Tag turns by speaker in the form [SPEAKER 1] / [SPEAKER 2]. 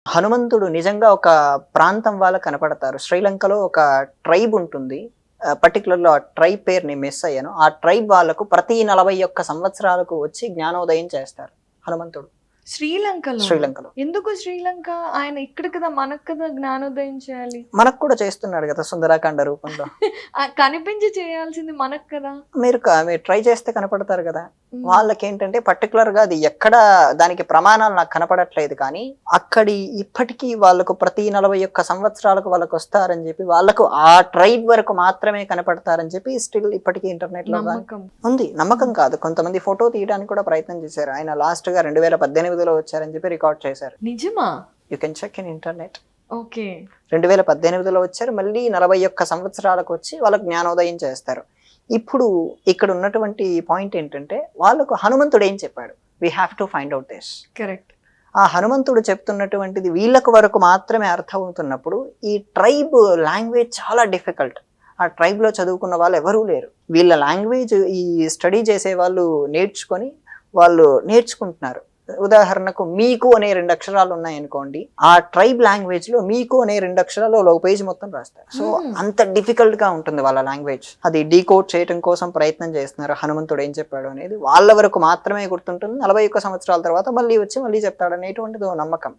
[SPEAKER 1] హనుమంతుడు నిజంగా ఒక ప్రాంతం వాళ్ళకి కనపడతారు. శ్రీలంకలో ఒక ట్రైబ్ ఉంటుంది. పర్టిక్యులర్‌లో ఆ ట్రైబ్ పేరు నేను మిస్ అయ్యాను. ఆ ట్రైబ్ వాళ్ళకు ప్రతి 41 సంవత్సరాలకు వచ్చి జ్ఞానోదయం చేస్తారు హనుమంతుడు.
[SPEAKER 2] శ్రీలంకలోనా?
[SPEAKER 1] శ్రీలంకలో.
[SPEAKER 2] ఎందుకు శ్రీలంక? ఆయన ఇక్కడ కదా! మనకు కదా జ్ఞానోదయం చేయాలి.
[SPEAKER 1] మనకు కూడా చేస్తున్నాడు గదా! సుందరాకాండ రూపంలో.
[SPEAKER 2] కనిపించి చేయాల్సింది మనకు కదా!
[SPEAKER 1] మీరు ట్రై చేస్తే కనపడతారు గదా!
[SPEAKER 2] హ్మ్.
[SPEAKER 1] వాళ్ళకేంటంటే పర్టిక్యులర్‌గా అది ఎక్కడ దానికి ప్రమాణాలు నాకు కనపడట్లేదు కానీ, ఇప్పటికీ వాళ్ళకు ప్రతి 41 సంవత్సరాలకు వాళ్ళకొస్తారని జెప్పి, వాళ్ళకు ఆ ట్రైబ్ వరకు మాత్రమే కనపడతారని చెప్పి స్టిల్ ఇప్పటికీ ఇంటర్నెట్‌లో
[SPEAKER 2] నమ్మకం.
[SPEAKER 1] ఉంది. నమ్మకం కాదు. కొంతమంది ఫోటో తీయడానికి కూడా ప్రయత్నం చేశారు. ఆయన లాస్ట్‌గా 2018లో వచ్చారని చెప్పి రికార్డ్ చేశారు.
[SPEAKER 2] నిజమా?
[SPEAKER 1] You can check in internet.
[SPEAKER 2] Okay.
[SPEAKER 1] 2018లో వచ్చారు. మళ్ళీ 41 సంవత్సరాలకు వచ్చి వాళ్ళకు జ్ఞానోదయం చేస్తారు. ఇప్పుడు ఇక్కడ ఉన్నటువంటి పాయింట్ ఏంటంటే, వాళ్ళకు హనుమంతుడు ఏం చెప్పాడు? We have to find out this.
[SPEAKER 2] Correct.
[SPEAKER 1] ఆ హనుమంతుడు చెప్తున్నటువంటిది వీళ్ళకు వరకు మాత్రమే అర్థమవుతున్నప్పుడు, ఈ ట్రైబ్ లాంగ్వేజ్ చాలా డిఫికల్ట్. ఆ ట్రైబ్‌లో చదువుకున్న వాళ్ళు ఎవరూ లేరు. వీళ్ళ లాంగ్వేజ్ ఈ స్టడీ చేసే వాళ్ళు నేర్చుకుంటున్నారు. ఉదాహరణకు మీకు అనే 2 అక్షరాలు ఉన్నాయనుకోండి, ఆ ట్రైబ్ లాంగ్వేజ్ లో మీకు అనే 2 అక్షరాలు ఒక పేజ్ మొత్తం రాస్తారు. సో అంత డిఫికల్ట్ గా ఉంటుంది వాళ్ళ లాంగ్వేజ్. అది డీకోడ్ చేయడం కోసం ప్రయత్నం చేస్తున్నారు. హనుమంతుడు ఏం చెప్పాడు అనేది వాళ్ళ వరకు మాత్రమే గుర్తుంటుంది. 41 సంవత్సరాల తర్వాత మళ్ళీ వచ్చి మళ్ళీ చెప్తాడు అనేటువంటిది నమ్మకం.